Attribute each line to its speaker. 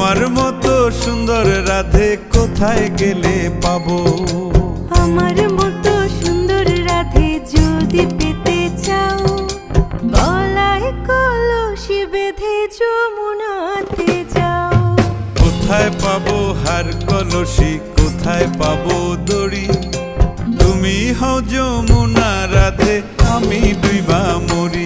Speaker 1: তোমার মতো সুন্দর রাধে কোথায় গেলে পাবো?
Speaker 2: আমার মতো সুন্দর রাধে যদি পেতে চাও, গলায় কলসি বেঁধে যমুনাতে যাও।
Speaker 1: কোথায় পাবো হার কলসি, কোথায় পাবো দড়ি? তুমি হও যমুনা রাধে, আমি ডুইবা মরি।